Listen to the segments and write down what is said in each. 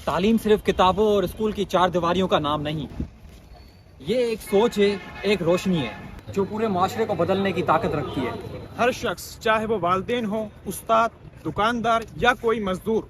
تعلیم صرف کتابوں اور اسکول کی چار دیواریوں کا نام نہیں، یہ ایک سوچ ہے، ایک روشنی ہے جو پورے معاشرے کو بدلنے کی طاقت رکھتی ہے۔ ہر شخص، چاہے وہ والدین ہوں، استاد، دکاندار یا کوئی مزدور،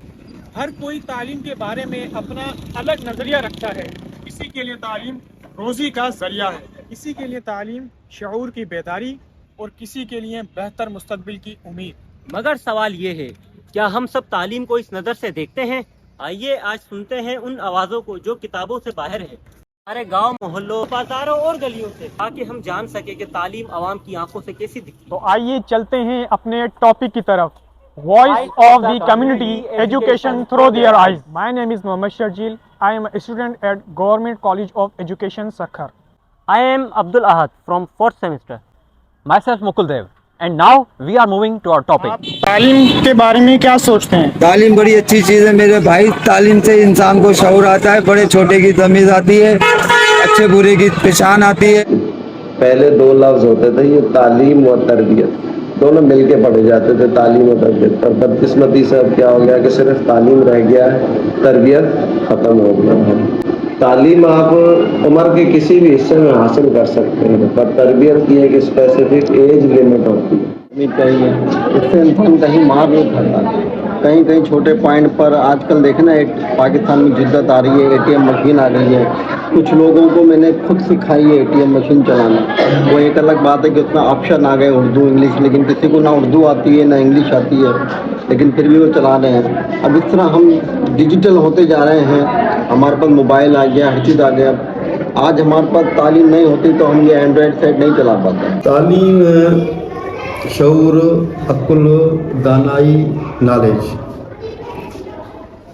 ہر کوئی تعلیم کے بارے میں اپنا الگ نظریہ رکھتا ہے۔ کسی کے لیے تعلیم روزی کا ذریعہ ہے، کسی کے لیے تعلیم شعور کی بیداری، اور کسی کے لیے بہتر مستقبل کی امید۔ مگر سوال یہ ہے، کیا ہم سب تعلیم کو اس نظر سے دیکھتے ہیں؟ آئیے آج سنتے ہیں ان آوازوں کو جو کتابوں سے باہر ہے، ہمارے گاؤں، محلوں، بازاروں اور گلیوں سے، تاکہ ہم جان سکیں کہ تعلیم عوام کی آنکھوں سے کیسی دکھتی ہے۔ تو آئیے چلتے ہیں اپنے ٹاپک کی طرف، voice of the community, education through their eyes. My name is Muhammad Sharjeel, I am a student at government college of education Sukkur. I am Abdul Ahad from 4th semester. Myself Mukul Dev, and now we are moving to our topic. آپ تعلیم کے بارے میں کیا سوچتے ہیں؟ تعلیم بڑی اچھی چیز ہے میرے بھائی، تعلیم سے انسان کو شعور آتا ہے، بڑے چھوٹے کی تمیز آتی ہے، اچھے برے کی پہچان آتی ہے۔ پہلے دو لفظ ہوتے تھے، یہ تعلیم اور تربیت، دونوں مل کے پڑھے جاتے تھے، تعلیم اور تربیت۔ اور بدقسمتی سے اب کیا ہو گیا کہ صرف تعلیم رہ گیا ہے، تربیت ختم ہو گیا ہے۔ تعلیم آپ عمر کے کسی بھی حصے میں حاصل کر سکتے ہیں، پر تربیت کی ایک اسپیسیفک ایج لمٹ ہوتی ہے۔ چاہیے اس سے انسان کہیں مار نہیں کھاتا۔ کہیں کہیں چھوٹے پوائنٹ پر آج کل دیکھنا، ایک پاکستان میں جدت آ رہی ہے، ATM مشین آ گئی ہے۔ کچھ لوگوں کو میں نے خود سکھائی ہے ATM مشین چلانا۔ وہ ایک الگ بات ہے کہ اس میں آپشن آ گئے اردو انگلش، لیکن کسی کو نہ اردو آتی ہے نہ انگلش آتی ہے، لیکن پھر بھی وہ چلا رہے ہیں۔ اب اس طرح ہم ڈیجیٹل ہوتے جا رہے ہیں، ہمارے پاس موبائل آ گیا، ہر چیز آ گیا۔ آج ہمارے پاس تعلیم نہیں ہوتی تو ہم یہ اینڈرائڈ سیٹ نہیں چلا پاتے۔ تعلیم شعور، عقل، دانائی، نالج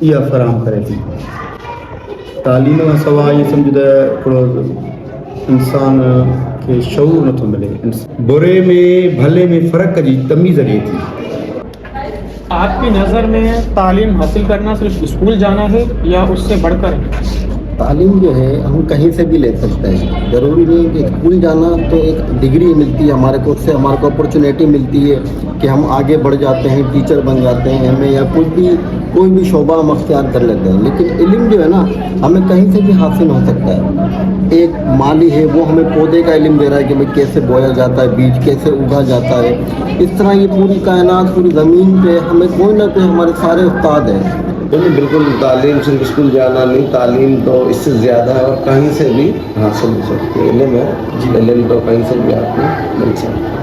یہ فراہم کرے تھی۔ تعلیم سوا یہ سمجھو انسان کے شعور نتھو ملے، برے میں بھلے میں فرق جی تمیز رہے تھی۔ آپ کی نظر میں تعلیم حاصل کرنا صرف اسکول جانا ہے یا اس سے بڑھ کر ہے؟ تعلیم جو ہے ہم کہیں سے بھی لے سکتے ہیں، ضروری نہیں کہ اسکول جانا تو ایک ڈگری ملتی ہے ہمارے کو، اس سے ہمارے کو اپرچونیٹی ملتی ہے کہ ہم آگے بڑھ جاتے ہیں، ٹیچر بن جاتے ہیں ہمیں، یا کوئی بھی شعبہ ہم اختیار کر لیتے ہیں۔ لیکن علم جو ہے نا ہمیں کہیں سے بھی حاصل ہو سکتا ہے۔ ایک مالی ہے وہ ہمیں پودے کا علم دے رہا ہے کہ بھائی کیسے بویا جاتا ہے، بیج کیسے اگا جاتا ہے۔ اس طرح یہ پوری کائنات، پوری زمین پہ ہمیں کوئی نہ کوئی ہمارے سارے استاد ہیں۔ بالکل تعلیم صرف اسکول جانا نہیں، تعلیم تو اس سے زیادہ ہے اور کہیں سے بھی حاصل ہو سکتی ہے۔ علم ہے، علم تو کہیں سے بھی آپ کو مل سکتا ہے۔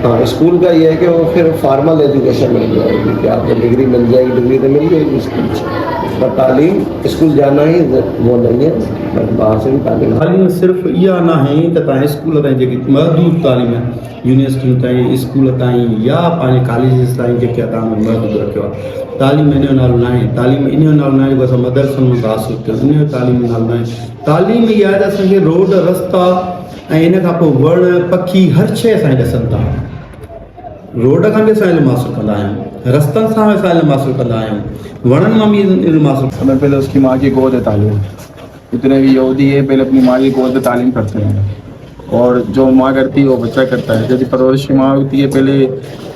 ہاں، اسکول کا یہ ہے کہ وہ پھر فارمل ایجوکیشن مل جائے گی کہ آپ کو ڈگری مل جائے گی، ڈگری تو مل جائے گی اسکول سے، پر تعلیم اسکول جانا ہی وہ نہیں ہے، باہر سے بھی تعلیم صرف یہ نہ ہے کہ تاں اسکول تائیں جی محدود تعلیم ہے، یونیورسٹیوں تائیں، اسکول تائیں یا پانچ کالجز تائیں جے محدود رکھو ہے۔ تعلیم ان نال نہ ہے، تعلیم ان نال نہ ہے کہ مدرسن میں حاصل کر، ان تعلیم نال نہ ہے۔ تعلیم یہ ہے کہ روڈ رستہ ان کا وڑ پکھی ہر شے اسیں ॾिसनि था۔ روڈ کا بھی اسیں علم حاصل کندا आहियूं، رستن سے اسیں علم حاصل کندا आहियूं، وڑن میں بھی علم حاصل۔ ہمیں پہلے اس کی ماں کی گود ہے تعلیم، جتنے بھی یہودی ہے پہلے اپنی ماں کی گود میں تعلیم کرتے ہیں، اور جو ماں کرتی ہے وہ بچہ کرتا ہے۔ جیسے پرورش کی ماں ہوتی ہے، پہلے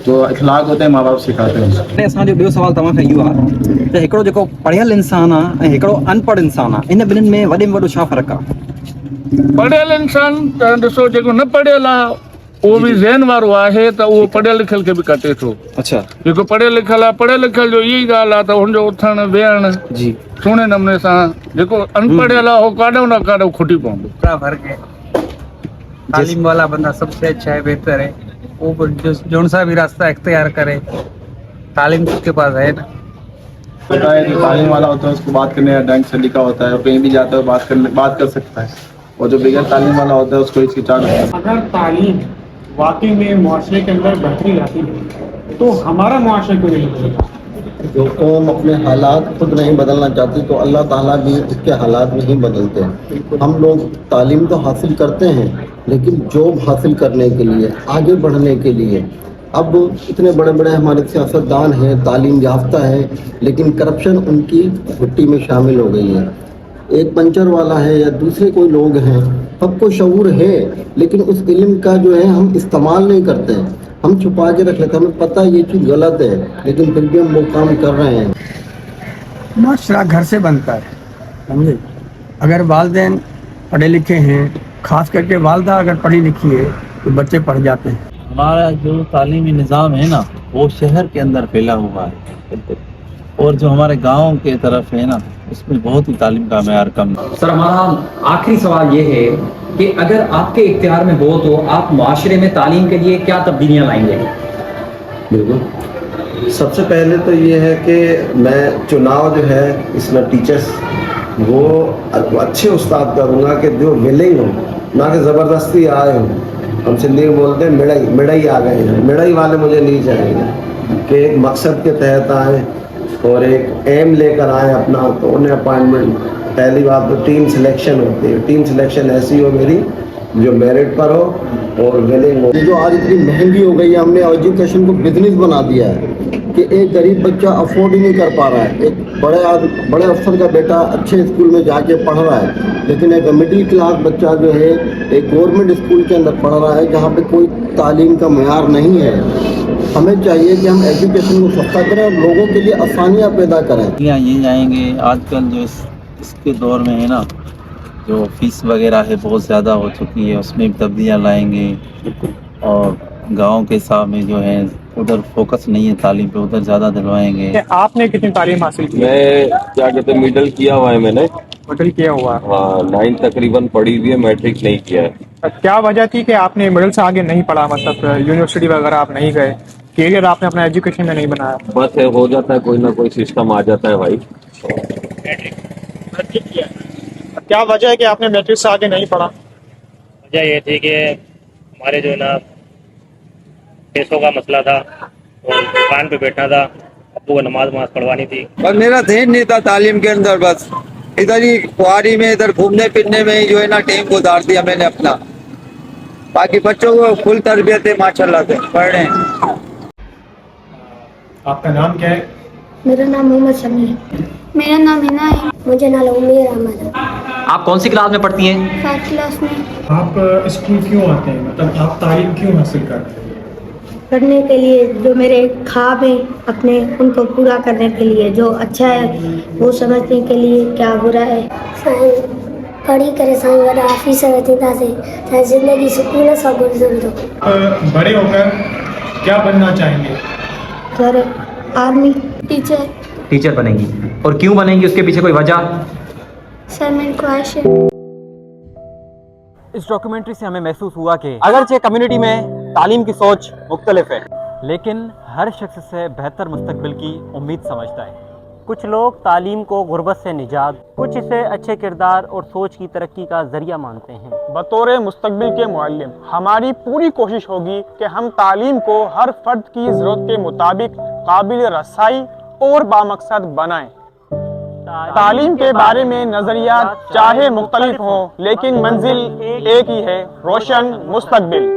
جو اخلاق ہوتے ہیں ماں باپ سکھاتے ہیں۔ असांजो ॿियो सवाल तव्हां खां इहो आहे त हिकिड़ो जेको पढ़ियल इंसान आहे ऐं हिकिड़ो अनपढ़ इंसान आहे, इन ॿिन्हिनि में वॾे में वॾो छा फ़र्क़ु आहे? पढ़ियल इंसान त ॾिसो, जेको न पढ़ियल आहे उहो बि ज़हन वारो आहे त उहो पढ़ियल लिखियल खे बि कटे थो। अच्छा, जेको पढ़ियल लिखियल आहे, पढ़ियल लिखियल जो इहा ई ॻाल्हि आहे त हुनजो उथणु वेहणु जी सुहिणे नमूने सां, जेको अनपढ़ियल आहे उहो काॾों न काॾों खुटी पवंदो। क्या फर्क है? तालीम वाला बंदा सबसे अच्छा है, बेहतर है, वो जो सा भी रास्ता इख्तियार करे, तालीम उसके पास है ना। होता है जो तालीम वाला होता है उसको बात करने का ढंग से लिखा होता है, और कहीं भी जाता है बात कर सकता है, और जो बगैर तालीम वाला होता है उसको हिचकिचाहट होता है। अगर तालीम वाकई में मुआशरे के अंदर बेहतरी लाती है तो हमारा मुआशरा क्यों नहीं बदलेगा? جو قوم اپنے حالات خود نہیں بدلنا چاہتی تو اللہ تعالیٰ بھی اس کے حالات نہیں بدلتے ہیں۔ ہم لوگ تعلیم تو حاصل کرتے ہیں، لیکن جاب حاصل کرنے کے لیے، آگے بڑھنے کے لیے، اب اتنے بڑے بڑے ہمارے سیاستدان ہیں، تعلیم یافتہ ہیں، لیکن کرپشن ان کی مٹی میں شامل ہو گئی ہے۔ ایک پنچر والا ہے یا دوسرے کوئی لوگ ہیں، سب کو شعور ہے، لیکن اس علم کا جو ہے ہم استعمال نہیں کرتے ہیں، ہم چھپا کے رکھ لیتے ہیں۔ ہمیں پتہ یہ چیز غلط ہے، لیکن پھر بھی ہم وہ کام کر رہے ہیں۔ माशरा घर से बनता है, समझे। अगर वालिदैन पढ़े लिखे हैं, खास करके वालदा अगर पढ़ी लिखी है तो बच्चे पढ़ जाते हैं। हमारा जो तालीमी निज़ाम है ना वो शहर के अंदर फैला हुआ है, और जो हमारे गांव के तरफ है ना उसमें बहुत ही तालीम का मेयार कम है। सर हमारा आखिरी सवाल ये है कि अगर आपके इख्तियार में हो तो आप माशरे में तालीम के लिए क्या तब्दीलियाँ लाएंगे? बिल्कुल, सबसे पहले तो ये है कि मैं चुनाव जो है इसमें टीचर्स वो अच्छे उस्ताद करूँगा कि जो विलिंग हो, ना कि ज़बरदस्ती आए हो। हम सिंधी में बोलते हैं मिड़ई आ गए हैं, मिड़ई वाले मुझे नहीं चाहिए कि एक मकसद के तहत आए और एक एम लेकर आए अपना, तो उन्हें अपॉइंटमेंट। पहली बात तो टीम सिलेक्शन होती है, टीम सिलेक्शन ऐसी हो मेरी जो मेरिट पर हो और विलिंग हो। जो आज इतनी महंगी हो गई है, हमने एजुकेशन को बिजनेस बना दिया है कि एक गरीब बच्चा अफोर्ड ही नहीं कर पा रहा है। एक बड़े अफसर का बेटा अच्छे स्कूल में जाके पढ़ रहा है, लेकिन एक मिडिल क्लास बच्चा जो है एक गवर्नमेंट स्कूल के अंदर पढ़ रहा है जहाँ पे कोई तालीम का मेयार नहीं है। हमें चाहिए कि हम एजुकेशन को सस्ता करें और लोगों के लिए आसानियाँ पैदा करें। ये जाएंगे आजकल जो इसके दौर में है ना, जो फीस वगैरह है बहुत ज़्यादा हो चुकी है, उसमें भी तब्दीलियाँ लाएंगे। और गांव के हिसाब में जो है उधर फोकस नहीं है तालीम पे, उधर ज़्यादा दिलवाएंगे। आपने कितनी तालीम हासिल की? मैं क्या कहते हैं मिडिल किया हुआ है मैंने। मिडिल किया हुआ है? हाँ, 9 तकरीबन पढ़ी हुई है, मैट्रिक नहीं किया है। क्या वजह थी कि आपने मिडिल से आगे नहीं पढ़ा, मतलब यूनिवर्सिटी वगैरह आप नहीं गए, कैरियर आपने अपना एजुकेशन में नहीं बनाया? बस है, हो जाता है, कोई ना कोई सिस्टम आ जाता है भाई। क्या वजह है कि आपने मैट्रिक से आगे नहीं पढ़ा? वजह ये थी कि हमारे जो है ना पैसों का मसला था और दुकान पे बैठना था, अब्बू को नमाज पढ़वानी थी। पर मेरा ध्यान नहीं था तालीम के अंदर, बस इधर ही कुआरी में इधर घूमने फिरने में ही जो है ना टाइम गुजार दिया मैंने अपना। बाकी बच्चों को फुल तरबियत है माशाल्लाह से, पढ़ रहे हैं। आपका नाम क्या है? मेरा नाम मोहम्मद शमी है। मेरा नाम हिना है। मुझे नाम उम्मीद अहमद है। आप कौन सी क्लास में पढ़ती हैं? 5th क्लास में। आप स्कूल क्यों आते हैं, मतलब आप तालीम क्यों हासिल करते हैं? पढ़ने के लिए, जो मेरे ख्वाब हैं अपने उनको पूरा करने के लिए, जो अच्छा है वो समझने के लिए, क्या बुरा है। पढ़ी करे ऑफिसर से जिंदगी सुकून सब गुजर। बड़े होकर क्या बनना चाहेंगे? Sir, army, teacher. टीचर बनेंगी, और क्यों बनेंगी उसके पीछे कोई वजह? सर मेरी ख्वाहिश है। इस डॉक्यूमेंट्री से हमें महसूस हुआ कि अगरचे कम्युनिटी में तालीम की सोच मुख्तलिफ है, लेकिन हर शख्स से बेहतर मुस्तकबिल की उम्मीद समझता है। कुछ लोग तालीम को गुर्बत से निजात, कुछ इसे अच्छे किरदार और सोच की तरक्की का जरिया मानते हैं। बतौर मुस्तकबिल के मुअल्लिम हमारी पूरी कोशिश होगी कि हम तालीम को हर फर्द की ज़रूरत के मुताबिक काबिल रसाई और बामकसद बनाएं। तालीम के बारे में नज़रियात चाहे मुख्तलिफ हों, लेकिन मंजिल एक ही है, रोशन मुस्तकबिल।